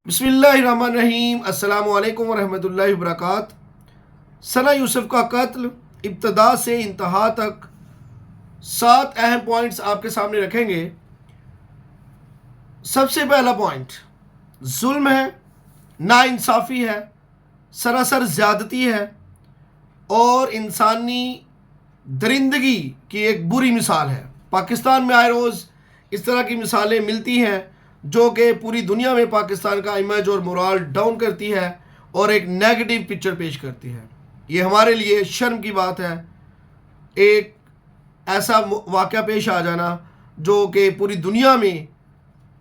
بسم اللہ الرحمن الرحیم۔ السلام علیکم ورحمۃ اللہ وبرکاتہ۔ ثنا یوسف کا قتل ابتدا سے انتہا تک 7 اہم پوائنٹس آپ کے سامنے رکھیں گے۔ سب سے پہلا پوائنٹ ظلم ہے، ناانصافی ہے، سراسر زیادتی ہے اور انسانی درندگی کی ایک بری مثال ہے۔ پاکستان میں آئے روز اس طرح کی مثالیں ملتی ہیں جو کہ پوری دنیا میں پاکستان کا امیج اور مورال ڈاؤن کرتی ہے اور ایک نیگیٹو پکچر پیش کرتی ہے۔ یہ ہمارے لیے شرم کی بات ہے، ایک ایسا واقعہ پیش آ جانا جو کہ پوری دنیا میں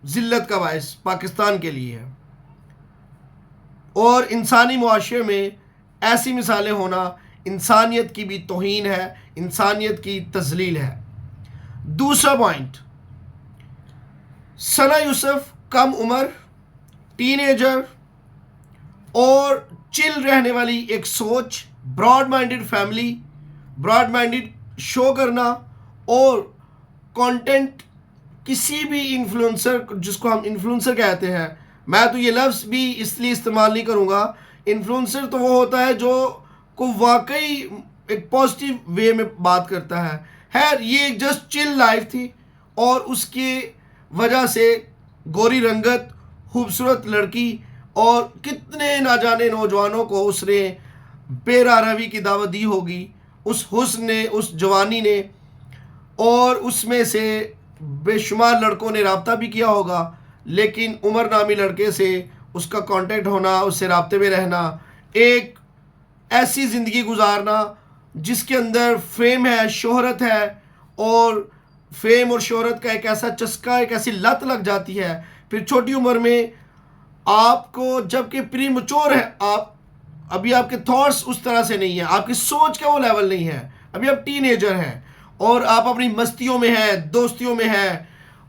ذلت کا باعث پاکستان کے لیے ہے، اور انسانی معاشرے میں ایسی مثالیں ہونا انسانیت کی بھی توہین ہے، انسانیت کی تذلیل ہے۔ دوسرا پوائنٹ، ثنا یوسف کم عمر، ٹین ایجر اور چل رہنے والی ایک سوچ، broad minded family, broad minded show کرنا اور کانٹینٹ کسی بھی انفلوئنسر، جس کو ہم انفلوئنسر کہتے ہیں، میں تو یہ لفظ بھی اس لیے استعمال نہیں کروں گا۔ انفلوئنسر تو وہ ہوتا ہے جو کو واقعی ایک پازیٹیو وے میں بات کرتا ہے۔ خیر، یہ ایک جسٹ چل لائف تھی اور اس کی وجہ سے گوری رنگت، خوبصورت لڑکی اور کتنے نہ جانے نوجوانوں کو اس نے بے راہ روی کی دعوت دی ہوگی، اس حسن نے، اس جوانی نے، اور اس میں سے بے شمار لڑکوں نے رابطہ بھی کیا ہوگا، لیکن عمر نامی لڑکے سے اس کا کانٹیکٹ ہونا، اس سے رابطے میں رہنا، ایک ایسی زندگی گزارنا جس کے اندر فیم ہے، شہرت ہے، اور فیم اور شہرت کا ایک ایسا چسکا، ایک ایسی لت لگ جاتی ہے، پھر چھوٹی عمر میں آپ کو، جب کہ پری میچور ہے ابھی آپ کے تھاٹس اس طرح سے نہیں ہیں، آپ کی سوچ کا وہ لیول نہیں ہے، ابھی آپ ٹین ایجر ہیں اور آپ اپنی مستیوں میں ہیں، دوستیوں میں ہیں،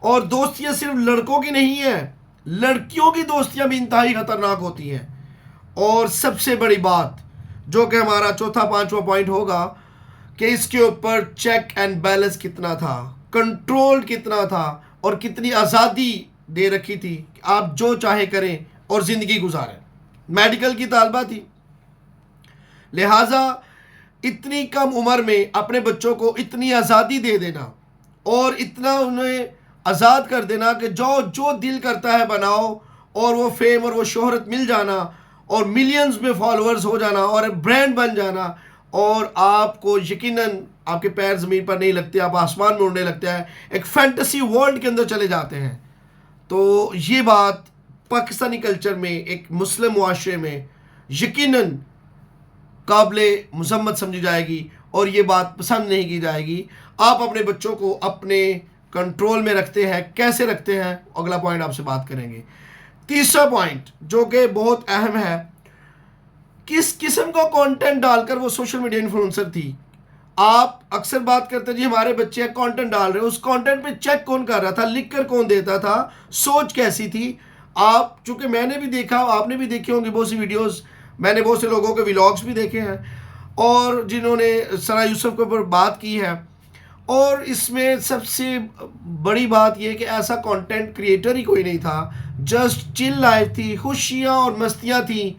اور دوستیاں صرف لڑکوں کی نہیں ہیں، لڑکیوں کی دوستیاں بھی انتہائی خطرناک ہوتی ہیں۔ اور سب سے بڑی بات جو کہ ہمارا چوتھا پانچواں پوائنٹ ہوگا کہ اس کے اوپر چیک اینڈ بیلنس کتنا تھا، کنٹرول کتنا تھا، اور کتنی آزادی دے رکھی تھی کہ آپ جو چاہے کریں اور زندگی گزاریں۔ میڈیکل کی طالبہ تھی، لہٰذا اتنی کم عمر میں اپنے بچوں کو اتنی آزادی دے دینا اور اتنا انہیں آزاد کر دینا کہ جو دل کرتا ہے بناؤ، اور وہ فیم اور وہ شہرت مل جانا اور ملینز میں فالوورز ہو جانا اور برانڈ بن جانا، اور آپ کو یقیناً آپ کے پیر زمین پر نہیں لگتے، آپ آسمان میں اڑنے لگتے ہیں، ایک فینٹیسی ورلڈ کے اندر چلے جاتے ہیں۔ تو یہ بات پاکستانی کلچر میں، ایک مسلم معاشرے میں یقیناً قابل مذمت سمجھی جائے گی اور یہ بات پسند نہیں کی جائے گی۔ آپ اپنے بچوں کو اپنے کنٹرول میں رکھتے ہیں، کیسے رکھتے ہیں، اگلا پوائنٹ آپ سے بات کریں گے۔ تیسرا پوائنٹ جو کہ بہت اہم ہے، کس قسم کا کانٹینٹ ڈال کر وہ سوشل میڈیا انفلوئنسر تھی۔ آپ اکثر بات کرتے ہیں جی ہمارے بچے کانٹینٹ ڈال رہے ہیں، اس کانٹینٹ پہ چیک کون کر رہا تھا، لکھ کر کون دیتا تھا، سوچ کیسی تھی۔ آپ چونکہ میں نے بھی دیکھا، آپ نے بھی دیکھی ہوں گی بہت سی ویڈیوز، میں نے بہت سے لوگوں کے ولاگز بھی دیکھے ہیں اور جنہوں نے ثنا یوسف کے اوپر بات کی ہے، اور اس میں سب سے بڑی بات یہ کہ ایسا کانٹینٹ کریٹر ہی کوئی نہیں تھا، جسٹ چل لائف تھی، خوشیاں اور مستیاں تھیں،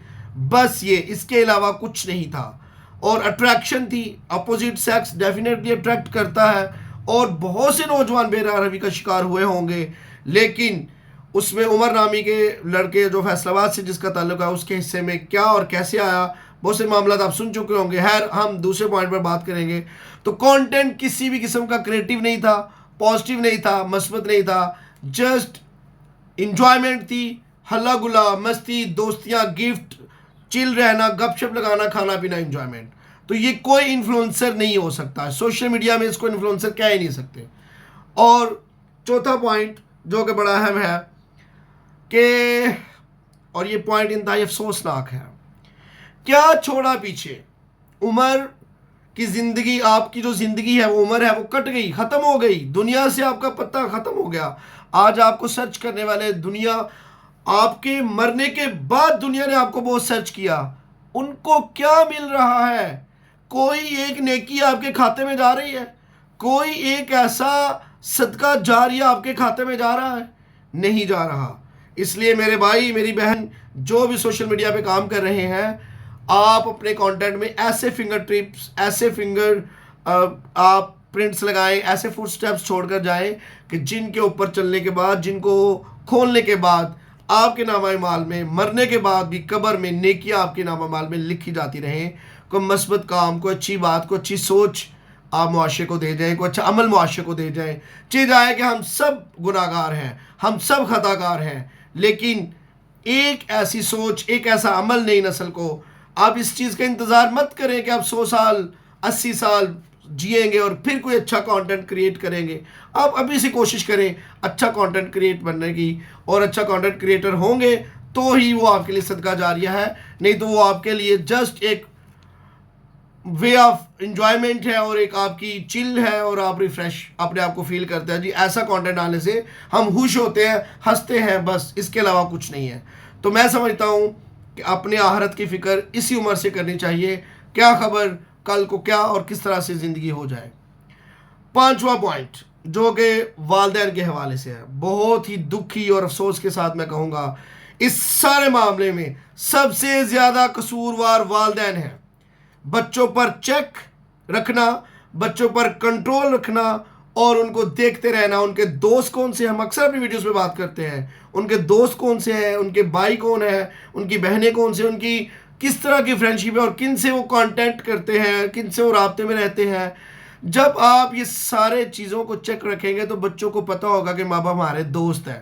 بس یہ، اس کے علاوہ کچھ نہیں تھا۔ اور اٹریکشن تھی، اپوزٹ سیکس ڈیفینیٹلی اٹریکٹ کرتا ہے اور بہت سے نوجوان بے راہ روی کا شکار ہوئے ہوں گے، لیکن اس میں عمر نامی کے لڑکے جو فیصل آباد سے جس کا تعلق ہے، اس کے حصے میں کیا اور کیسے آیا، بہت سے معاملات آپ سن چکے ہوں گے۔ خیر، ہم دوسرے پوائنٹ پر بات کریں گے۔ تو کانٹینٹ کسی بھی قسم کا کریٹیو نہیں تھا، پازیٹیو نہیں تھا، مثبت نہیں تھا، جسٹ انجوائمنٹ تھی، ہلا گلا، مستی، دوستیاں، گفٹ، چل رہنا، گپ شپ لگانا، کھانا پینا، انجوائمنٹ۔ تو یہ کوئی انفلوئنسر نہیں ہو سکتا، سوشل میڈیا میں اس کو انفلوئنسر کہہ ہی نہیں سکتے۔ اور چوتھا پوائنٹ جو کہ بڑا اہم ہے کہ، اور یہ پوائنٹ انتہائی افسوسناک ہے، کیا چھوڑا پیچھے؟ عمر کی زندگی، آپ کی جو زندگی ہے، وہ عمر ہے، وہ کٹ گئی، ختم ہو گئی، دنیا سے آپ کا پتہ ختم ہو گیا۔ آج آپ کو سرچ کرنے والے دنیا، آپ کے مرنے کے بعد دنیا نے آپ کو بہت سرچ کیا، ان کو کیا مل رہا ہے؟ کوئی ایک نیکی آپ کے کھاتے میں جا رہی ہے؟ کوئی ایک ایسا صدقہ جاریہ آپ کے کھاتے میں جا رہا ہے؟ نہیں جا رہا۔ اس لیے میرے بھائی میری بہن جو بھی سوشل میڈیا پہ کام کر رہے ہیں، آپ اپنے کانٹینٹ میں ایسے فنگر ٹرپس، ایسے آپ پرنٹس لگائیں، ایسے فٹ سٹیپس چھوڑ کر جائیں کہ جن کے اوپر چلنے کے بعد، جن کو کھولنے کے بعد آپ کے نامہ اعمال میں، مرنے کے بعد بھی قبر میں نیکیاں آپ کے نامہ اعمال میں لکھی جاتی رہیں. کوئی مثبت کام، کوئی اچھی بات، کوئی اچھی سوچ آپ معاشرے کو دے جائیں، کوئی اچھا عمل معاشرے کو دے جائیں. چیز آئے کہ ہم سب گناہ گار ہیں، ہم سب خطا کار ہیں، لیکن ایک ایسی سوچ، ایک ایسا عمل نئی نسل کو. آپ اس چیز کا انتظار مت کریں کہ آپ 100 سال 80 سال جئیں گے اور پھر کوئی اچھا کانٹینٹ کریٹ کریں گے. آپ ابھی سے کوشش کریں اچھا کانٹینٹ کریٹ بننے کی، اور اچھا کانٹینٹ کریٹر ہوں گے تو ہی وہ آپ کے لیے صدقہ جاریہ ہے، نہیں تو وہ آپ کے لیے جسٹ ایک وے آف انجوائمنٹ ہے، اور ایک آپ کی چل ہے، اور آپ ریفریش اپنے آپ کو فیل کرتے ہیں. جی ایسا کانٹینٹ آنے سے ہم خوش ہوتے ہیں، ہنستے ہیں، بس اس کے علاوہ کچھ نہیں ہے. تو میں سمجھتا ہوں کہ اپنے آخرت کی فکر اسی عمر سے کرنی چاہیے. کیا خبر کل کو کیا اور کس طرح سے زندگی ہو جائے. 5واں پوائنٹ جو کہ والدین کے حوالے سے ہے، بہت ہی دکھی اور افسوس کے ساتھ میں کہوں گا، اس سارے معاملے میں سب سے زیادہ قصوروار والدین ہیں. بچوں پر چیک رکھنا، بچوں پر کنٹرول رکھنا، اور ان کو دیکھتے رہنا. ان کے دوست کون سے، ہم اکثر اپنی ویڈیوز میں بات کرتے ہیں، ان کے دوست کون سے ہیں، ان کے بھائی کون ہیں، ان کی بہنیں کون سے، ان کی کس طرح کی فرینڈشپ ہے، اور کن سے وہ کانٹیکٹ کرتے ہیں، کن سے وہ رابطے میں رہتے ہیں. جب آپ یہ سارے چیزوں کو چیک رکھیں گے تو بچوں کو پتہ ہوگا کہ ماں باپ ہمارے دوست ہیں.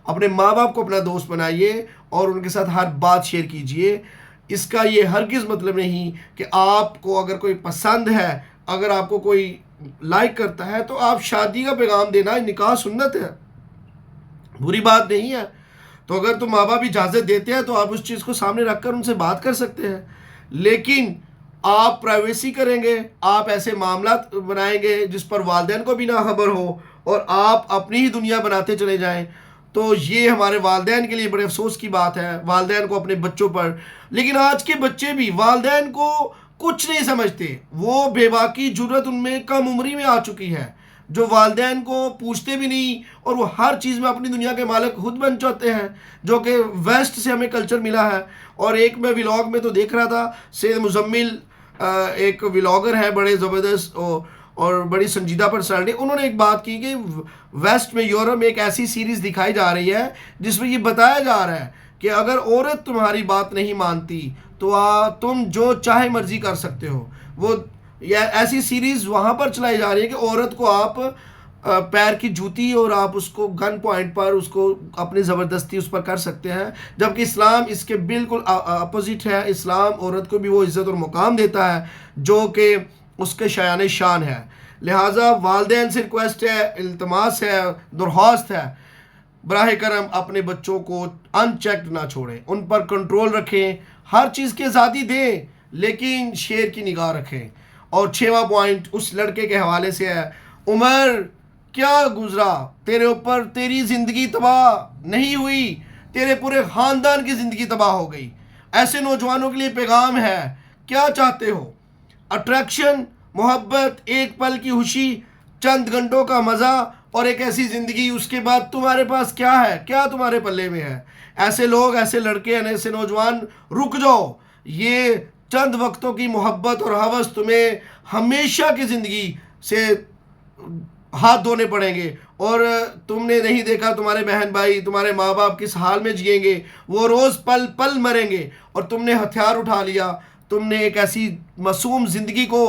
اپنے ماں باپ کو اپنا دوست بنائیے اور ان کے ساتھ ہر بات شیئر کیجئے. اس کا یہ ہرگز مطلب نہیں کہ آپ کو اگر کوئی پسند ہے، اگر آپ کو کوئی لائک کرتا ہے تو آپ شادی کا پیغام دینا، نکاح سنت ہے، بری بات نہیں ہے. تو اگر تو ماں باپ اجازت دیتے ہیں تو آپ اس چیز کو سامنے رکھ کر ان سے بات کر سکتے ہیں. لیکن آپ پرائیویسی کریں گے، آپ ایسے معاملات بنائیں گے جس پر والدین کو بھی نہ خبر ہو، اور آپ اپنی ہی دنیا بناتے چلے جائیں، تو یہ ہمارے والدین کے لیے بڑے افسوس کی بات ہے. والدین کو اپنے بچوں پر، لیکن آج کے بچے بھی والدین کو کچھ نہیں سمجھتے. وہ بے باکی جرت ان میں کم عمری میں آ چکی ہے، جو والدین کو پوچھتے بھی نہیں، اور وہ ہر چیز میں اپنی دنیا کے مالک خود بن جاتے ہیں، جو کہ ویسٹ سے ہمیں کلچر ملا ہے. اور ایک میں ولاگ میں تو دیکھ رہا تھا، سید مزمل ایک ولاگر ہے، بڑے زبردست اور بڑی سنجیدہ پرسنالٹی. انہوں نے ایک بات کی کہ ویسٹ میں، یورپ میں ایک ایسی سیریز دکھائی جا رہی ہے جس میں یہ بتایا جا رہا ہے کہ اگر عورت تمہاری بات نہیں مانتی تو تم جو چاہے مرضی کر سکتے ہو. وہ ایسی سیریز وہاں پر چلائی جا رہی ہے کہ عورت کو آپ پیر کی جوتی اور آپ اس کو گن پوائنٹ پر اس کو اپنی زبردستی اس پر کر سکتے ہیں، جبکہ اسلام اس کے بالکل اپوزٹ ہے. اسلام عورت کو بھی وہ عزت اور مقام دیتا ہے جو کہ اس کے شایان شان ہے. لہٰذا والدین سے ریکویسٹ ہے، التماس ہے، درخواست ہے، براہ کرم اپنے بچوں کو ان چیکڈ نہ چھوڑیں، ان پر کنٹرول رکھیں. ہر چیز کی آزادی دیں لیکن شیر کی نگاہ رکھیں. اور 6واں پوائنٹ اس لڑکے کے حوالے سے ہے. عمر کیا گزرا تیرے اوپر، تیری زندگی تباہ نہیں ہوئی، تیرے پورے خاندان کی زندگی تباہ ہو گئی. ایسے نوجوانوں کے لیے پیغام ہے، کیا چاہتے ہو؟ اٹریکشن، محبت، ایک پل کی خوشی، چند گھنٹوں کا مزہ، اور ایک ایسی زندگی. اس کے بعد تمہارے پاس کیا ہے؟ کیا تمہارے پلے میں ہے؟ ایسے لوگ، ایسے لڑکے، ایسے نوجوان، رک جاؤ. یہ چند وقتوں کی محبت اور ہوس تمہیں ہمیشہ کی زندگی سے ہاتھ دھونے پڑیں گے. اور تم نے نہیں دیکھا تمہارے بہن بھائی، تمہارے ماں باپ کس حال میں جئیں گے، وہ روز پل پل مریں گے، اور تم نے ہتھیار اٹھا لیا. تم نے ایک ایسی معصوم زندگی کو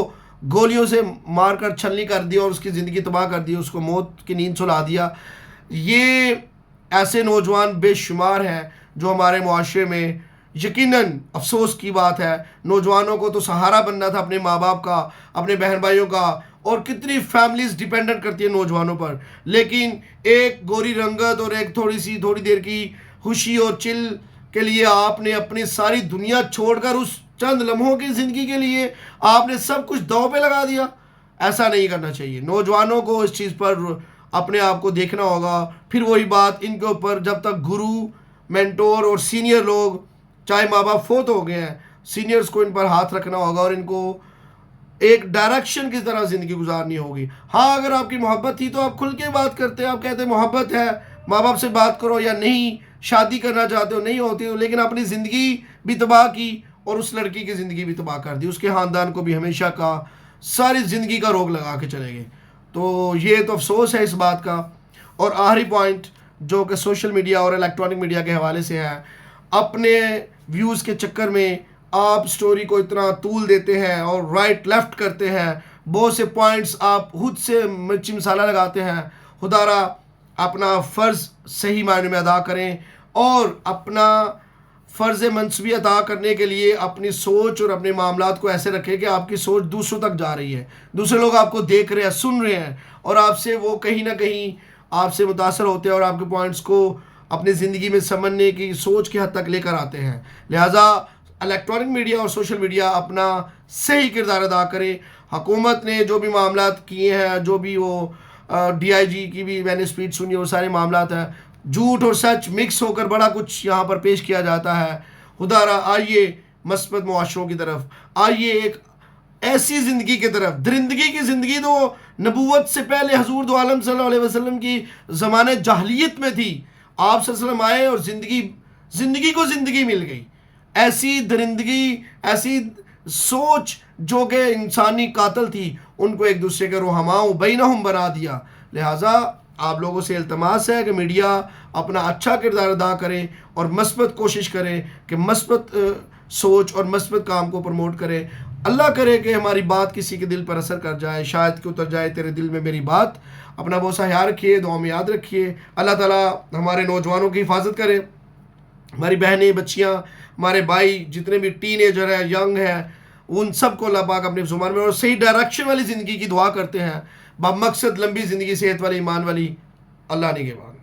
گولیوں سے مار کر چھلنی کر دیا اور اس کی زندگی تباہ کر دی، اس کو موت کی نیند سلا دیا. یہ ایسے نوجوان بے شمار ہیں جو ہمارے معاشرے میں یقیناً افسوس کی بات ہے. نوجوانوں کو تو سہارا بننا تھا اپنے ماں باپ کا، اپنے بہن بھائیوں کا، اور کتنی فیملیز ڈیپینڈنٹ کرتی ہیں نوجوانوں پر. لیکن ایک گوری رنگت اور ایک تھوڑی دیر کی خوشی اور چل کے لیے آپ نے اپنی ساری دنیا چھوڑ کر اس چند لمحوں کی زندگی کے لیے آپ نے سب کچھ داؤ پہ لگا دیا. ایسا نہیں کرنا چاہیے. نوجوانوں کو اس چیز پر اپنے آپ کو دیکھنا ہوگا. پھر وہی بات، ان کے اوپر جب تک گرو، مینٹور اور سینئر لوگ، چاہے ماں باپ فوت ہو گئے ہیں، سینئرز کو ان پر ہاتھ رکھنا ہوگا اور ان کو ایک ڈائریکشن کی طرح زندگی گزارنی ہوگی. ہاں اگر آپ کی محبت تھی تو آپ کھل کے بات کرتے، آپ کہتے محبت ہے، ماں باپ سے بات کرو، یا نہیں شادی کرنا چاہتے ہو نہیں ہوتی ہو، لیکن اپنی زندگی بھی تباہ کی اور اس لڑکی کی زندگی بھی تباہ کر دی، اس کے خاندان کو بھی ہمیشہ کا ساری زندگی کا روگ لگا کے چلے گئے. تو یہ تو افسوس ہے اس بات کا. اور آخری پوائنٹ جو کہ سوشل میڈیا اور الیکٹرانک میڈیا کے حوالے سے ہے، اپنے ویوز کے چکر میں آپ سٹوری کو اتنا طول دیتے ہیں اور رائٹ لیفٹ کرتے ہیں، بہت سے پوائنٹس آپ خود سے مرچی مسالہ لگاتے ہیں. خدا را اپنا فرض صحیح معنی میں ادا کریں اور اپنا فرض منصبی ادا کرنے کے لیے اپنی سوچ اور اپنے معاملات کو ایسے رکھیں کہ آپ کی سوچ دوسروں تک جا رہی ہے، دوسرے لوگ آپ کو دیکھ رہے ہیں، سن رہے ہیں، اور آپ سے وہ کہیں نہ کہیں آپ سے متاثر ہوتے ہیں اور آپ کے پوائنٹس کو اپنی زندگی میں سمجھنے کی سوچ کی حد تک لے کر آتے ہیں. لہٰذا الیکٹرانک میڈیا اور سوشل میڈیا اپنا صحیح کردار ادا کرے. حکومت نے جو بھی معاملات کیے ہیں، جو بھی وہ DIG کی بھی میں نے اسپیچ سنی، وہ سارے معاملات ہیں، جھوٹ اور سچ مکس ہو کر بڑا کچھ یہاں پر پیش کیا جاتا ہے. خدا را آئیے مثبت معاشروں کی طرف، آئیے ایک ایسی زندگی کی طرف. درندگی کی زندگی تو نبوت سے پہلے حضور دو عالم صلی اللہ علیہ وسلم کی زمانے جاہلیت میں تھی. آپ صلی اللہ علیہ وسلم آئے اور زندگی کو زندگی مل گئی. ایسی درندگی، ایسی سوچ جو کہ انسانی قاتل تھی، ان کو ایک دوسرے کے رحماؤں بینہم بنا دیا. لہٰذا آپ لوگوں سے التماس ہے کہ میڈیا اپنا اچھا کردار ادا کرے اور مثبت کوشش کرے کہ مثبت سوچ اور مثبت کام کو پروموٹ کرے. اللہ کرے کہ ہماری بات کسی کے دل پر اثر کر جائے، شاید کہ اتر جائے تیرے دل میں میری بات. اپنا بہت سا خیال رکھیے، دعا میں یاد رکھیے. اللہ تعالیٰ ہمارے نوجوانوں کی حفاظت کرے، ہماری بہنیں، بچیاں، ہمارے بھائی جتنے بھی ٹین ایجر ہیں، ینگ ہیں، ان سب کو اللہ پاک اپنے زبان میں اور صحیح ڈائریکشن والی زندگی کی دعا کرتے ہیں، بمقصد لمبی زندگی، صحت والی، ایمان والی. اللہ نگہبان.